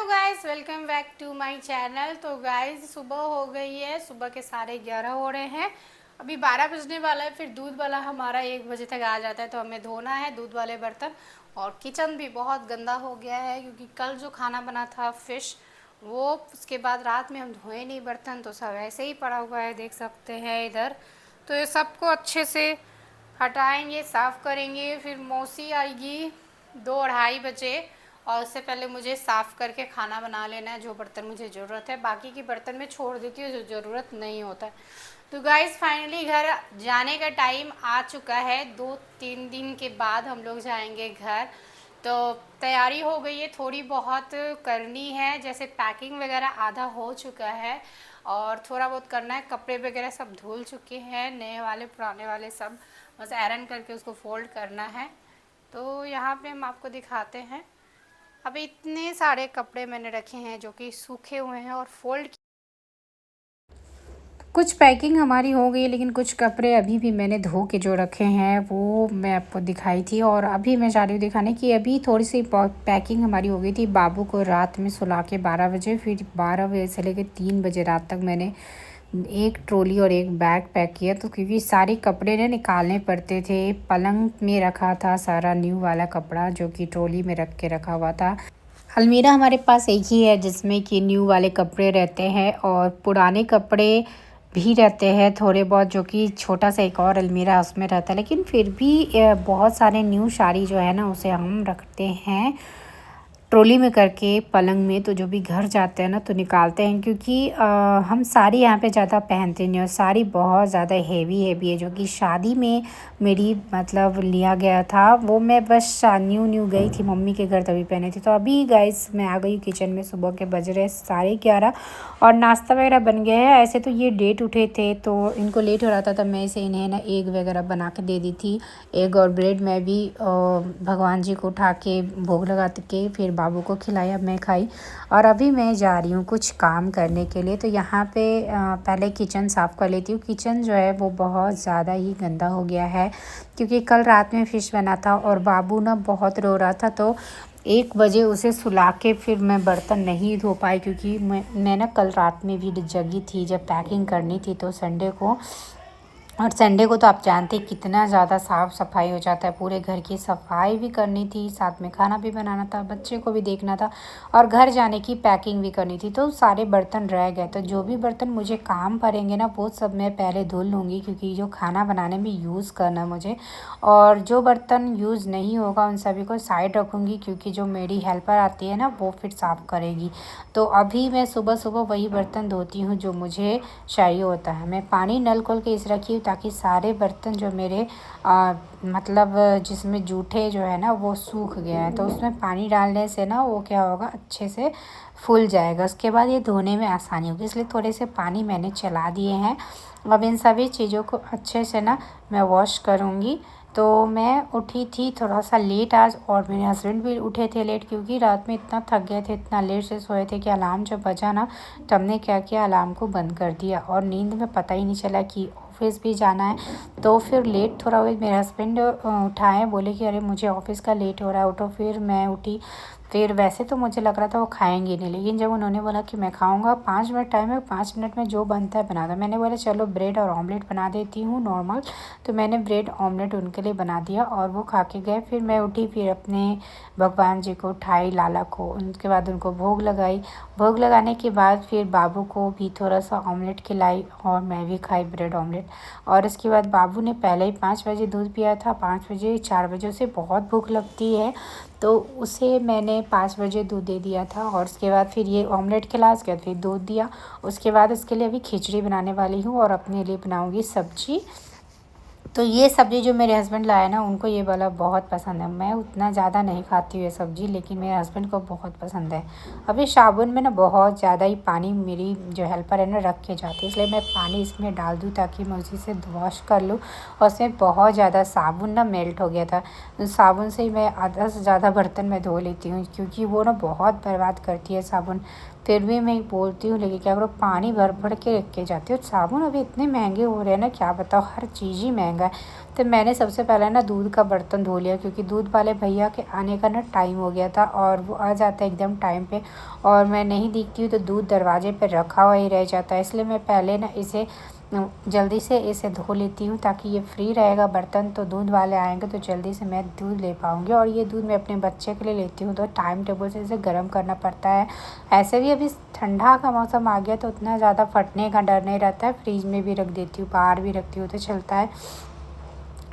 Guys, welcome back to my channel. तो guys, सुबह हो गई है, सुबह के 11:30 हो रहे हैं। अभी 12 बजने वाला है। फिर दूध वाला हमारा 1 बजे तक आ जाता है, तो हमें धोना है दूध वाले बर्तन। और किचन भी बहुत गंदा हो गया है, क्योंकि कल जो खाना बना था फ़िश, वो उसके बाद रात में हम धोए नहीं बर्तन, तो सब ऐसे ही पड़ा हुआ है, देख सकते हैं इधर। तो ये सबको अच्छे से हटाएंगे, साफ़ करेंगे। फिर मौसी आएगी 2-2:30 बजे, और उससे पहले मुझे साफ़ करके खाना बना लेना है, जो बर्तन मुझे ज़रूरत है। बाकी की बर्तन मैं छोड़ देती हूँ जो ज़रूरत नहीं होता है। तो गाइस, फाइनली घर जाने का टाइम आ चुका है। 2-3 दिन के बाद हम लोग जाएंगे घर। तो तैयारी हो गई है, थोड़ी बहुत करनी है, जैसे पैकिंग वगैरह आधा हो चुका है, और थोड़ा बहुत करना है। कपड़े वगैरह सब धुल चुके हैं, नए वाले पुराने वाले सब, बस आयरन करके उसको फोल्ड करना है। तो यहाँ पे हम आपको दिखाते हैं। अभी इतने सारे कपड़े मैंने रखे हैं जो कि सूखे हुए हैं और फोल्ड। कुछ पैकिंग हमारी हो गई, लेकिन कुछ कपड़े अभी भी मैंने धो के जो रखे हैं वो मैं आपको दिखाई थी। और अभी मैं जा रही हूँ दिखाने की। अभी थोड़ी सी पैकिंग हमारी हो गई थी। बाबू को रात में सुला के 12 बजे, फिर 12 बजे से लेकर 3 बजे रात तक मैंने एक ट्रॉली और एक बैग पैक किया। तो क्योंकि सारे कपड़े ने निकालने पड़ते थे, पलंग में रखा था सारा न्यू वाला कपड़ा जो कि ट्रॉली में रख के रखा हुआ था। अलमीरा हमारे पास एक ही है जिसमें कि न्यू वाले कपड़े रहते हैं, और पुराने कपड़े भी रहते हैं थोड़े बहुत, जो कि छोटा सा एक और अलमीरा उसमें रहता है। लेकिन फिर भी बहुत सारे न्यू साड़ी जो है ना, उसे हम रखते हैं ट्रॉली में करके पलंग में। तो जो भी घर जाते हैं ना तो निकालते हैं, क्योंकि हम साड़ी यहाँ पे ज़्यादा पहनते नहीं, और साड़ी बहुत ज़्यादा हेवी हेवी है, जो कि शादी में मेरी मतलब लिया गया था। वो मैं बस न्यू न्यू गई थी मम्मी के घर, तभी पहनी थी। तो अभी गाइस मैं आ गई किचन में। सुबह के बज रहे 11:30, और नाश्ता वगैरह बन गया है। ऐसे तो ये लेट उठे थे, तो इनको लेट हो रहा था, तब मैं इसे इन्हें ना एग वगैरह बना के दे दी थी। एग और ब्रेड मैं भी भगवान जी को उठा के भोग लगा के फिर बाबू को खिलाया, मैं खाई। और अभी मैं जा रही हूँ कुछ काम करने के लिए। तो यहाँ पे पहले किचन साफ़ कर लेती हूँ। किचन जो है वो बहुत ज़्यादा ही गंदा हो गया है, क्योंकि कल रात में फ़िश बना था और बाबू ना बहुत रो रहा था। तो 1 बजे उसे सुला के फिर मैं बर्तन नहीं धो पाई, क्योंकि मैं ना कल रात में भी जगी थी जब पैकिंग करनी थी, तो संडे को। और संडे को तो आप जानते हैं कितना ज़्यादा साफ़ सफाई हो जाता है। पूरे घर की सफाई भी करनी थी, साथ में खाना भी बनाना था, बच्चे को भी देखना था, और घर जाने की पैकिंग भी करनी थी। तो सारे बर्तन रह गए। तो जो भी बर्तन मुझे काम पड़ेंगे ना, वो सब मैं पहले धुल लूँगी, क्योंकि जो खाना बनाने में यूज़ करना मुझे। और जो बर्तन यूज़ नहीं होगा उन सभी को साइड रखूँगी, क्योंकि जो मेरी हेल्पर आती है ना, वो फिर साफ़ करेगी। तो अभी मैं सुबह सुबह वही बर्तन धोती हूँ जो मुझे चाहिए होता है। मैं पानी नल खोल के इस रखी हूँ, ताकि सारे बर्तन जो मेरे मतलब जिसमें जूठे जो है ना वो सूख गए हैं, तो उसमें पानी डालने से ना वो क्या होगा, अच्छे से फूल जाएगा। उसके बाद ये धोने में आसानी होगी, इसलिए थोड़े से पानी मैंने चला दिए हैं। अब इन सभी चीज़ों को अच्छे से ना मैं वॉश करूँगी। तो मैं उठी थी थोड़ा सा लेट आज, और मेरे हस्बैंड भी उठे थे लेट, क्योंकि रात में इतना थक गए थे, इतना लेट से सोए थे कि अलार्म जब बजा ना, तो हमने क्या किया, अलार्म को बंद कर दिया, और नींद में पता ही नहीं चला कि ऑफिस भी जाना है। तो फिर लेट थोड़ा हुए, मेरे हस्बैंड उठाए, बोले कि अरे मुझे ऑफिस का लेट हो रहा है, उठो। फिर मैं उठी। फिर वैसे तो मुझे लग रहा था वो खाएंगे नहीं, लेकिन जब उन्होंने बोला कि मैं खाऊंगा, 5 मिनट टाइम है, 5 मिनट में जो बनता है बना दो। मैंने बोला चलो ब्रेड और ऑमलेट बना देती हूँ नॉर्मल। तो मैंने ब्रेड ऑमलेट उनके लिए बना दिया, और वो खा के गए। फिर मैं उठी, फिर अपने भगवान जी को उठाई, लाला को, उनके बाद उनको भोग लगाई। भोग लगाने के बाद फिर बाबू को भी थोड़ा सा ऑमलेट खिलाई, और मैं भी खाई ब्रेड ऑमलेट। और इसके बाद बाबू ने पहले ही 5 बजे दूध पिया था। 5 बजे 4 बजे उसे बहुत भूख लगती है, तो उसे मैंने 5 बजे दूध दे दिया था। और उसके बाद फिर ये ऑमलेट खिला, उसके बाद फिर दूध दिया। उसके बाद इसके लिए अभी खिचड़ी बनाने वाली हूँ, और अपने लिए बनाऊँगी सब्जी। तो ये सब्ज़ी जो मेरे हस्बैंड लाए ना, उनको ये वाला बहुत पसंद है। मैं उतना ज़्यादा नहीं खाती हूँ ये सब्ज़ी, लेकिन मेरे हस्बैंड को बहुत पसंद है। अभी साबुन में ना बहुत ज़्यादा ही पानी मेरी जो हेल्पर है ना रख के जाती है, इसलिए मैं पानी इसमें डाल दूँ ताकि मैं उसी से वॉश कर लूँ। और उसमें बहुत ज़्यादा साबुन ना मेल्ट हो गया था। साबुन से ही मैं आधा से ज़्यादा बर्तन में धो लेती हूँ, क्योंकि वो ना बहुत बर्बाद करती है साबुन। फिर भी मैं बोलती हूँ लेकिन क्या करो, पानी भर भर के रख के जाती हूँ। साबुन अभी इतने महंगे हो रहे हैं ना, क्या बताओ, हर चीज़ ही महंगा है। तो मैंने सबसे पहले ना दूध का बर्तन धो लिया, क्योंकि दूध वाले भैया के आने का ना टाइम हो गया था और वो आ जाता है एकदम टाइम पे, और मैं नहीं दिखती हूँ तो दूध दरवाजे पे रखा हुआ ही रह जाता है। इसलिए मैं पहले ना इसे जल्दी से इसे धो लेती हूँ, ताकि ये फ्री रहेगा बर्तन, तो दूध वाले आएंगे तो जल्दी से मैं दूध ले पाऊँगी। और ये दूध मैं अपने बच्चे के लिए लेती हूँ, तो टाइम टेबल से इसे गर्म करना पड़ता है। ऐसे भी अभी ठंडा का मौसम आ गया तो उतना ज़्यादा फटने का डर नहीं रहता है। फ्रिज में भी रख देती हूँ, बाहर भी रखती हूँ तो चलता है।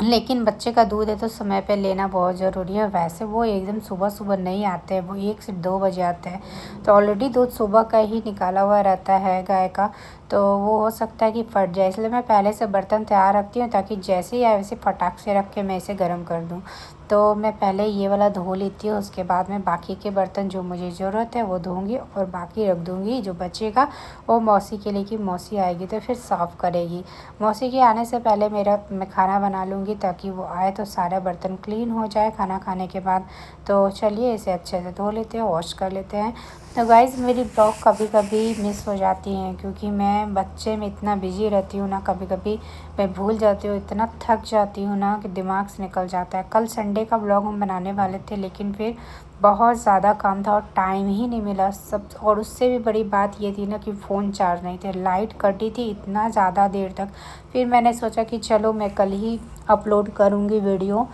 लेकिन बच्चे का दूध है तो समय पे लेना बहुत ज़रूरी है। वैसे वो एकदम सुबह-सुबह नहीं आते हैं, वो 1 से 2 बजे आते हैं। तो ऑलरेडी दूध सुबह का ही निकाला हुआ रहता है गाय का, तो वो हो सकता है कि फट जाए। इसलिए मैं पहले से बर्तन तैयार रखती हूँ, ताकि जैसे ही आए वैसे फटाक से रख के मैं इसे गर्म कर दूँ। तो मैं पहले ये वाला धो लेती हूँ, उसके बाद में बाकी के बर्तन जो मुझे ज़रूरत है वो धोऊँगी, और बाकी रख दूँगी। जो बचेगा वो मौसी के लिए, कि मौसी आएगी तो फिर साफ़ करेगी। मौसी के आने से पहले मैं खाना बना लूँगी, ताकि वो आए तो सारा बर्तन क्लीन हो जाए खाना खाने के बाद। तो चलिए इसे अच्छे से धो लेते हैं, वॉश कर लेते हैं। तो गाइज़, मेरी ब्लॉग कभी-कभी मिस हो जाती हैं, क्योंकि मैं बच्चे में इतना बिज़ी रहती हूँ ना, कभी-कभी मैं भूल जाती हूँ, इतना थक जाती हूँ ना कि दिमाग से निकल जाता है। कल संडे का ब्लॉग हम बनाने वाले थे, लेकिन फिर बहुत ज़्यादा काम था और टाइम ही नहीं मिला सब। और उससे भी बड़ी बात ये थी ना कि फ़ोन चार्ज नहीं थे, लाइट कटी थी इतना ज़्यादा देर तक। फिर मैंने सोचा कि चलो मैं कल ही अपलोड करूँगी वीडियो,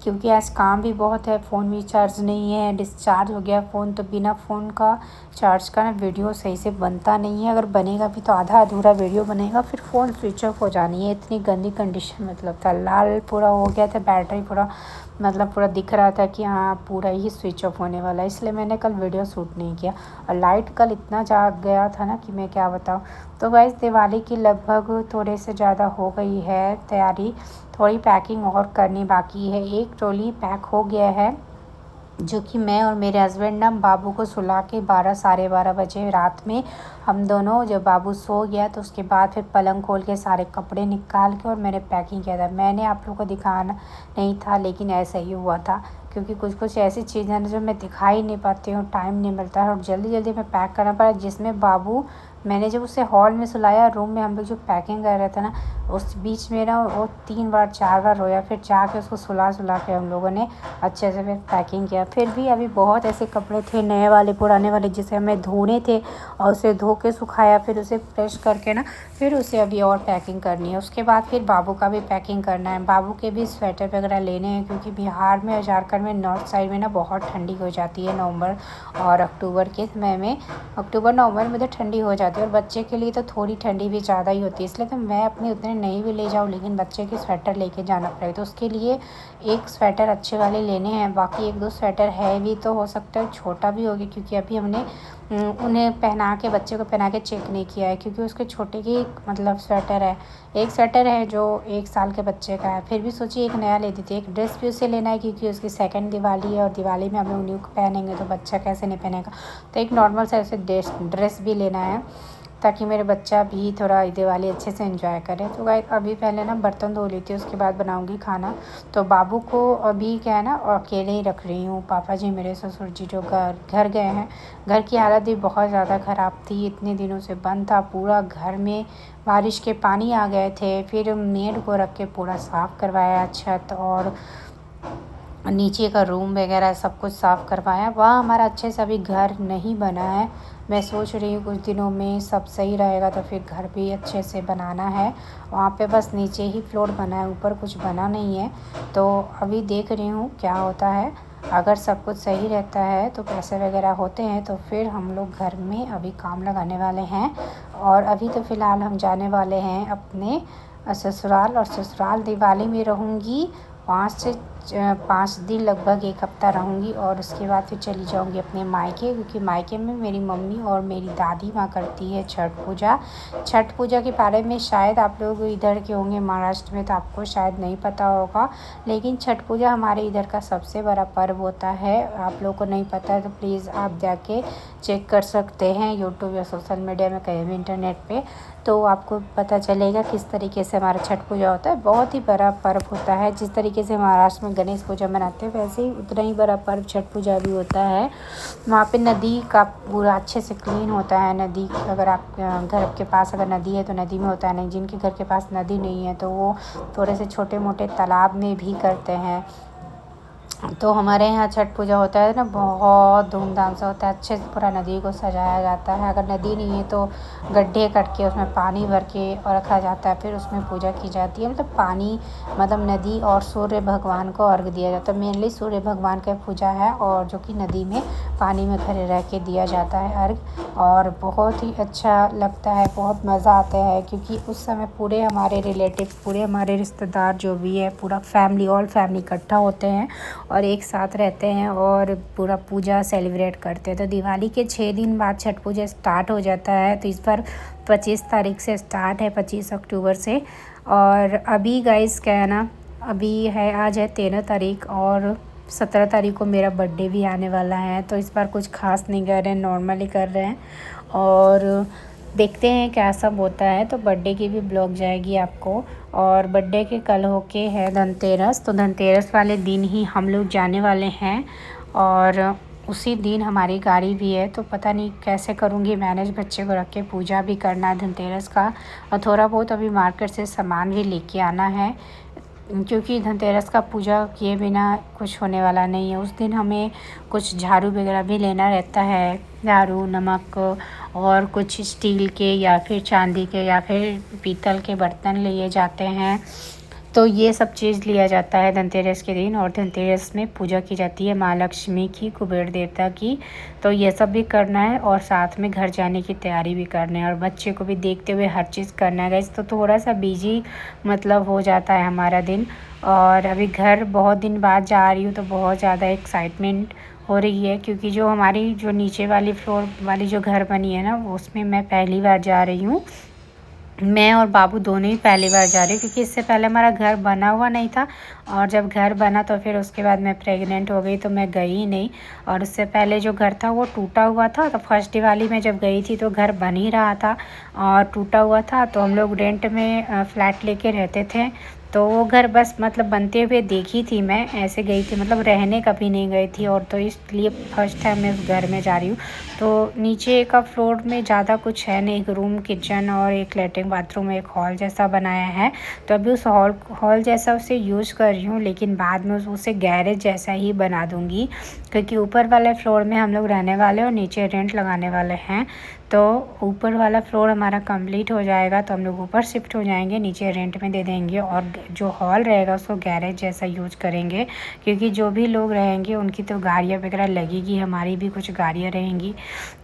क्योंकि आज काम भी बहुत है। फ़ोन भी चार्ज नहीं है, डिस्चार्ज हो गया फ़ोन, तो बिना फ़ोन का चार्ज का ना वीडियो सही से बनता नहीं है। अगर बनेगा भी तो आधा अधूरा वीडियो बनेगा, फिर फ़ोन स्विच ऑफ हो जानी है। इतनी गंदी कंडीशन मतलब था, लाल पूरा हो गया था, बैटरी पूरा मतलब पूरा दिख रहा था कि हाँ पूरा ही स्विच ऑफ होने वाला है। इसलिए मैंने कल वीडियो शूट नहीं किया। और लाइट कल इतना जा गया था ना कि मैं क्या बताऊँ। तो गाइस, दिवाली की लगभग थोड़े से ज़्यादा हो गई है तैयारी, थोड़ी पैकिंग और करनी बाकी है। एक ट्रॉली पैक हो गया है, जो कि मैं और मेरे हस्बैंड ना बाबू को सुला के 12 साढ़े 12 बजे रात में हम दोनों, जब बाबू सो गया तो उसके बाद फिर पलंग खोल के सारे कपड़े निकाल के और मैंने पैकिंग किया था। मैंने आप लोगों को दिखाना नहीं था, लेकिन ऐसा ही हुआ था, क्योंकि कुछ कुछ ऐसी चीज़ें हैं जो मैं दिखा ही नहीं पाती हूँ, टाइम नहीं मिलता है और जल्दी जल्दी में पैक करना पड़ा। जिसमें बाबू, मैंने जब उसे हॉल में सुलाया, रूम में हम लोग जो पैकिंग कर रहे थे ना, उस बीच में ना वो 3 बार 4 बार रोया। फिर जाके उसको सुला के हम लोगों ने अच्छे से फिर पैकिंग किया। फिर भी अभी बहुत ऐसे कपड़े थे, नए वाले पुराने वाले, जिसे हमें धोने थे, और उसे धो के सुखाया, फिर उसे प्रेस करके ना फिर उसे अभी और पैकिंग करनी है। उसके बाद फिर बाबू का भी पैकिंग करना है। बाबू के भी स्वेटर वगैरह लेने हैं, क्योंकि बिहार में और झारखंड में नॉर्थ साइड में ना बहुत ठंडी हो जाती है नवंबर और अक्टूबर के समय में। अक्टूबर नवंबर में तो ठंडी हो जाती है, और बच्चे के लिए तो थोड़ी ठंडी भी ज़्यादा ही होती है। इसलिए तो मैं अपने उतने नहीं भी ले जाऊँ, लेकिन बच्चे के स्वेटर लेके जाना पड़ेगा। तो उसके लिए एक स्वेटर अच्छे वाले लेने हैं, बाकी 1-2 स्वेटर है भी, तो हो सकता है छोटा भी होगी, क्योंकि अभी हमने उन्हें पहना के, बच्चे को पहना के चेक नहीं किया है, क्योंकि उसके छोटे की मतलब स्वेटर है। एक स्वेटर है जो 1 साल के बच्चे का है। फिर भी सोचिए एक नया ले देती है। एक ड्रेस भी उसे लेना है, क्योंकि उसकी सेकंड दिवाली है, और दिवाली में हम लोग न्यू पहनेंगे तो बच्चा कैसे नहीं पहनेगा। तो एक नॉर्मल सा ऐसे ड्रेस भी लेना है, ताकि मेरे बच्चा भी थोड़ा दिवाली अच्छे से एंजॉय करे। तो गाइस, अभी पहले ना बर्तन धो लेती हूँ, उसके बाद बनाऊँगी खाना। तो बाबू को अभी क्या है ना, अकेले ही रख रही हूँ। पापा जी, मेरे ससुर जी जो घर गए हैं। घर की हालत भी बहुत ज़्यादा ख़राब थी, इतने दिनों से बंद था। पूरा घर में बारिश के पानी आ गए थे। फिर मेड को रख के पूरा साफ़ करवाया, छत और नीचे का रूम वगैरह सब कुछ साफ़ करवाया। वहाँ हमारा अच्छे से अभी घर नहीं बना है। मैं सोच रही हूँ कुछ दिनों में सब सही रहेगा तो फिर घर भी अच्छे से बनाना है। वहाँ पे बस नीचे ही फ्लोर बना है, ऊपर कुछ बना नहीं है। तो अभी देख रही हूँ क्या होता है। अगर सब कुछ सही रहता है तो पैसे वगैरह होते हैं, तो फिर हम लोग घर में अभी काम लगाने वाले हैं। और अभी तो फ़िलहाल हम जाने वाले हैं अपने ससुराल, और ससुराल दिवाली में रहूँगी 5 से 5 दिन, लगभग 1 हफ़्ता रहूँगी। और उसके बाद फिर चली जाऊँगी अपने मायके, क्योंकि मायके में मेरी मम्मी और मेरी दादी माँ करती है छठ पूजा। छठ पूजा के बारे में शायद आप लोग इधर के होंगे महाराष्ट्र में, तो आपको शायद नहीं पता होगा, लेकिन छठ पूजा हमारे इधर का सबसे बड़ा पर्व होता है। आप लोगों को नहीं पता है तो प्लीज़ आप जाके चेक कर सकते हैं यूट्यूब या सोशल मीडिया में, कहीं भी इंटरनेट पे, तो आपको पता चलेगा किस तरीके से हमारा छठ पूजा होता है। बहुत ही बड़ा पर्व होता है। जिस तरीके से महाराष्ट्र में गणेश पूजा मनाते हैं वैसे ही उतना ही बड़ा पर्व छठ पूजा भी होता है। वहाँ पे नदी का पूरा अच्छे से क्लीन होता है। नदी अगर आप घर के पास अगर नदी है तो नदी में होता है, नहीं जिनके घर के पास नदी नहीं है तो वो थोड़े से छोटे मोटे तालाब में भी करते हैं। तो हमारे यहाँ छठ पूजा होता है ना, बहुत धूमधाम से होता है। अच्छे से पूरा नदी को सजाया जाता है। अगर नदी नहीं है तो गड्ढे कट के उसमें पानी भर के और रखा जाता है, फिर उसमें पूजा की जाती है। मतलब पानी मतलब नदी और सूर्य भगवान को अर्घ दिया जाता है। मेनली सूर्य भगवान का पूजा है और जो कि नदी में पानी में खड़े रह के दिया जाता है अर्घ। और बहुत ही अच्छा लगता है, बहुत मज़ा आता है क्योंकि उस समय पूरे हमारे रिलेटिव, पूरे हमारे रिश्तेदार जो भी है, पूरा फैमिली, ऑल फैमिली इकट्ठा होते हैं और एक साथ रहते हैं और पूरा पूजा सेलिब्रेट करते हैं। तो दिवाली के 6 दिन बाद छठ पूजा स्टार्ट हो जाता है। तो इस बार 25 तारीख से स्टार्ट है, 25 अक्टूबर से। और अभी गाइस क्या है ना, अभी है आज है 13 तारीख और 17 तारीख को मेरा बर्थडे भी आने वाला है। तो इस बार कुछ खास नहीं कर रहे हैं, नॉर्मली कर रहे हैं और देखते हैं क्या सब होता है। तो बर्थडे की भी ब्लॉग जाएगी आपको। और बर्थडे के कल होके है धनतेरस, तो धनतेरस वाले दिन ही हम लोग जाने वाले हैं और उसी दिन हमारी गाड़ी भी है। तो पता नहीं कैसे करूँगी मैनेज, बच्चे को रख के पूजा भी करना है धनतेरस का और थोड़ा बहुत अभी मार्केट से सामान भी लेके आना है क्योंकि धनतेरस का पूजा किए बिना कुछ होने वाला नहीं है। उस दिन हमें कुछ झाड़ू वगैरह भी लेना रहता है, झाड़ू, नमक और कुछ स्टील के या फिर चांदी के या फिर पीतल के बर्तन लिए जाते हैं। तो ये सब चीज़ लिया जाता है धनतेरस के दिन। और धनतेरस में पूजा की जाती है माँ लक्ष्मी की, कुबेर देवता की। तो ये सब भी करना है और साथ में घर जाने की तैयारी भी करनी है और बच्चे को भी देखते हुए हर चीज़ करना है गाइस। तो थोड़ा सा बिजी मतलब हो जाता है हमारा दिन। और अभी घर बहुत दिन बाद जा रही हूँ तो बहुत ज़्यादा एक्साइटमेंट हो रही है क्योंकि जो हमारी जो नीचे वाली फ्लोर वाली जो घर बनी है ना, उसमें मैं पहली बार जा रही हूँ। मैं और बाबू दोनों ही पहली बार जा रही हूँ क्योंकि इससे पहले हमारा घर बना हुआ नहीं था और जब घर बना तो फिर उसके बाद मैं प्रेग्नेंट हो गई तो मैं गई ही नहीं। और उससे पहले जो घर था वो टूटा हुआ था। तो फर्स्ट दिवाली में जब गई थी तो घर बन ही रहा था और टूटा हुआ था। तो हम लोग रेंट में फ़्लैट लेके रहते थे। तो वो घर बस मतलब बनते हुए देखी थी मैं, ऐसे गई थी, मतलब रहने कभी नहीं गई थी। और तो इसलिए फर्स्ट टाइम मैं उस घर में जा रही हूँ। तो नीचे का फ्लोर में ज़्यादा कुछ है नहीं, एक रूम, किचन और एक लेटरिन बाथरूम, एक हॉल जैसा बनाया है। तो अभी उस हॉल जैसा उसे यूज़ कर रही हूँ, लेकिन बाद में उसे गैरेज जैसा ही बना दूँगी क्योंकि ऊपर वाले फ्लोर में हम लोग रहने वाले और नीचे रेंट लगाने वाले हैं। तो ऊपर वाला फ्लोर हमारा कंप्लीट हो जाएगा तो हम लोग ऊपर शिफ्ट हो जाएंगे, नीचे रेंट में दे देंगे और जो हॉल रहेगा उसको गैरेज जैसा यूज़ करेंगे क्योंकि जो भी लोग रहेंगे उनकी तो गाड़ियाँ वगैरह लगेगी, हमारी भी कुछ गाड़ियाँ रहेंगी।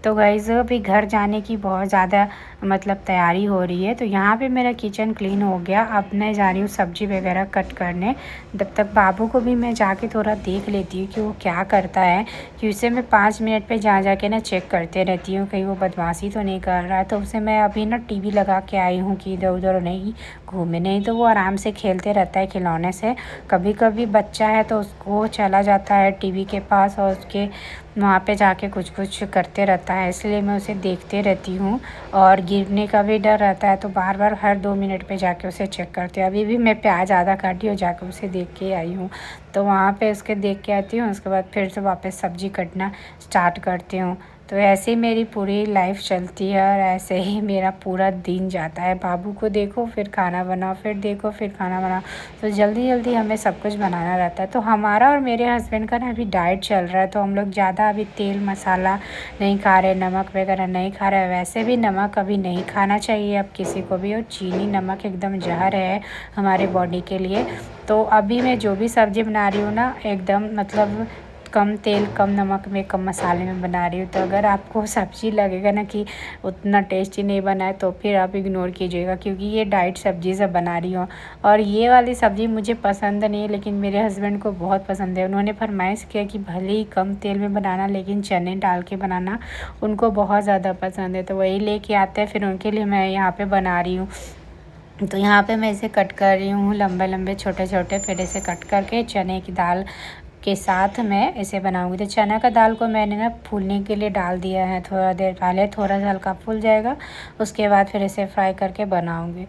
तो गाइस अभी घर जाने की बहुत ज़्यादा मतलब तैयारी हो रही है। तो यहाँ पे मेरा किचन क्लीन हो गया। अब मैं जा रही हूँ सब्ज़ी वगैरह कट करने। तब तक बाबू को भी मैं जाके थोड़ा देख लेती हूँ कि वो क्या करता है, कि उसे मैं 5 मिनट पे जा के ना चेक करते रहती हूँ कहीं वो बदमाशी तो नहीं कर रहा है। तो उसे मैं अभी ना टीवी लगा के आई हूँ कि इधर उधर नहीं घूमे, नहीं तो वो आराम से खेलते रहता है खिलौने से। कभी कभी बच्चा है तो उसको चला जाता है टीवी के पास और उसके वहाँ पे जाके कुछ करते रहता है, इसलिए मैं उसे देखते रहती हूँ। और गिरने का भी डर रहता है तो बार बार हर 2 मिनट पे जाके उसे चेक करती हूँ। अभी भी मैं प्याज आधा काटी और जाकर उसे देख के आई हूँ। तो वहाँ पे उसके देख के आती हूँ, उसके बाद फिर से वापस सब्ज़ी काटना स्टार्ट करती हूँ। तो ऐसे ही मेरी पूरी लाइफ चलती है और ऐसे ही मेरा पूरा दिन जाता है। बाबू को देखो, फिर खाना बनाओ, फिर देखो, फिर खाना बनाओ। तो जल्दी जल्दी हमें सब कुछ बनाना रहता है। तो हमारा और मेरे हस्बैंड का ना अभी डाइट चल रहा है तो हम लोग ज़्यादा अभी तेल मसाला नहीं खा रहे, नमक वगैरह नहीं खा रहे। वैसे भी नमक अभी नहीं खाना चाहिए अब किसी को भी, और चीनी नमक एकदम जहर है हमारे बॉडी के लिए। तो अभी मैं जो भी सब्ज़ी बना रही हूँ ना, एकदम मतलब कम तेल, कम नमक में, कम मसाले में बना रही हूँ। तो अगर आपको सब्ज़ी लगेगा ना कि उतना टेस्टी नहीं बना है तो फिर आप इग्नोर कीजिएगा क्योंकि ये डाइट सब्ज़ी से बना रही हूँ। और ये वाली सब्ज़ी मुझे पसंद नहीं है लेकिन मेरे हस्बैंड को बहुत पसंद है। उन्होंने फरमाइश किया कि भले ही कम तेल में बनाना लेकिन चने डाल के बनाना, उनको बहुत ज़्यादा पसंद है। तो वही लेके आते हैं, फिर उनके लिए मैं यहाँ पर बना रही हूँ। तो यहाँ पे मैं इसे कट कर रही हूँ लंबे लंबे छोटे छोटे, फिर इसे कट करके चने की दाल के साथ मैं इसे बनाऊंगी। तो चना का दाल को मैंने ना फूलने के लिए डाल दिया है, थोड़ा देर पहले, थोड़ा सा हल्का फूल जाएगा उसके बाद फिर इसे फ्राई करके बनाऊंगी।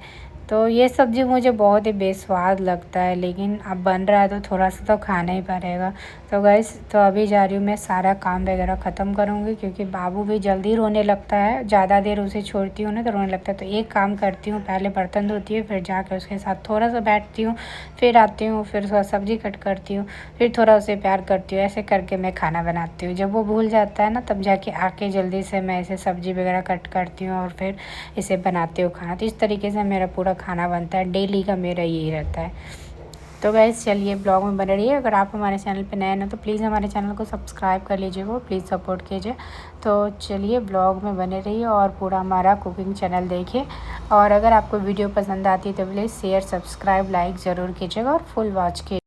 तो तो ये सब्ज़ी मुझे बहुत ही बेस्वाद लगता है, लेकिन अब बन रहा है तो थोड़ा सा तो खाना ही पड़ेगा। तो गाइस तो अभी जा रही हूँ मैं सारा काम वगैरह ख़त्म करूँगी, क्योंकि बाबू भी जल्दी रोने लगता है, ज़्यादा देर उसे छोड़ती हूँ ना तो रोने लगता है। तो एक काम करती हूँ, पहले बर्तन धोती हूँ, फिर जाकर उसके साथ थोड़ा सा बैठती हूँ, फिर आती हूँ, फिर थोड़ा सब्ज़ी कट करती हूँ, फिर थोड़ा उसे प्यार करती हूँ। ऐसे करके मैं खाना बनाती हूँ। जब वो भूल जाता है ना तब जाके आके जल्दी से मैं इसे सब्ज़ी वगैरह कट करती हूँ और फिर इसे बनाती हूँ खाना। तो इस तरीके से मेरा पूरा खाना बनता है, डेली का मेरा यही रहता है। तो गाइस चलिए ब्लॉग में बने रहिए। अगर आप हमारे चैनल पे नए हैं तो प्लीज़ हमारे चैनल को सब्सक्राइब कर लीजिएगा, प्लीज़ सपोर्ट कीजिए। तो चलिए ब्लॉग में बने रहिए और पूरा हमारा कुकिंग चैनल देखिए। और अगर आपको वीडियो पसंद आती है तो प्लीज़ शेयर, सब्सक्राइब, लाइक ज़रूर कीजिएगा और फुल वॉच कीजिए।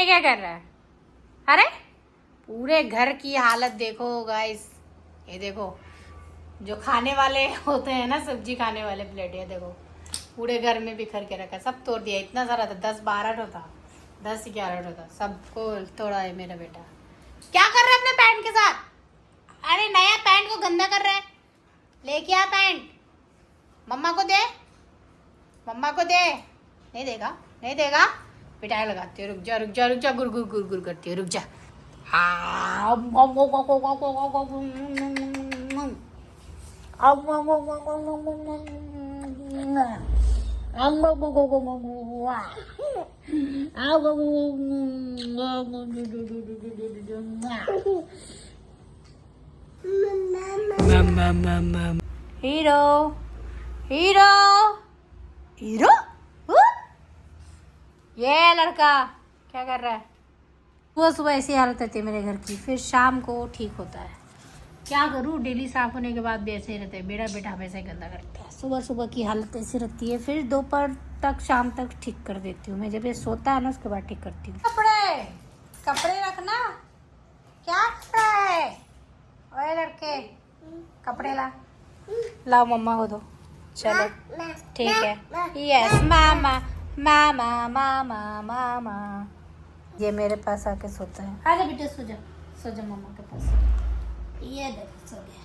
क्या कर रहा है? अरे पूरे घर की हालत देखो गाइस, ये देखो जो खाने वाले होते हैं ना, सब्जी खाने वाले प्लेट, ये देखो पूरे घर में बिखर के रखा, सब तोड़ दिया। इतना सारा था, 10-12 था, 10-11 था, सबको तोड़ा है मेरा बेटा। क्या कर रहा है अपने पैंट के साथ? अरे नया पैंट को गंदा कर रहा है, लेके आ पैंट, मम्मा को दे, मम्मा को दे। नहीं देगा, नहीं देगा, पिटाई लगाती है। रुक जा रुक जा रुक जा, गुर गुर गुर गुर करती है, रुक जा। हीरो हीरो हीरो, ये लड़का क्या कर रहा है? सुबह सुबह ऐसी हालत रहती है मेरे घर की, फिर शाम को ठीक होता है। क्या करूँ, डेली साफ होने के बाद भी ऐसे ही रहता है। मेरा बेटा हमेशा ही गंदा करता है। सुबह सुबह की हालत ऐसी रहती है, फिर दोपहर तक शाम तक ठीक कर देती हूँ मैं। जब ये सोता है ना, उसके बाद ठीक करती हूँ। कपड़े कपड़े रखना, क्या कपड़ा है? ओए लड़के, कपड़े ला, लाओ मम्मा को दो। चलो ठीक है, यस मामा मामा मामा मामा। ये मेरे पास आके सोता है। आजा बेटा, सो जा, सो जा मम्मा के पास। ये देखो सो गया,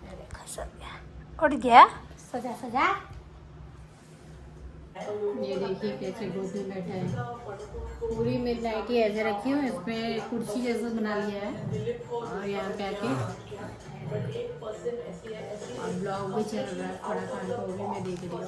ये देखो सो गया, उठ गया, सो जा सो जा। ये देखिए कैसे गोद में बैठा है। पूरी मेरी नाइटी ऐसे रखी हूँ, इसमें कुर्सी जैसा बना लिया है, और यहाँ पे आके और ब्लॉग भी चल रहा है। थोड़ा खान को भी मैं देख रही हूँ।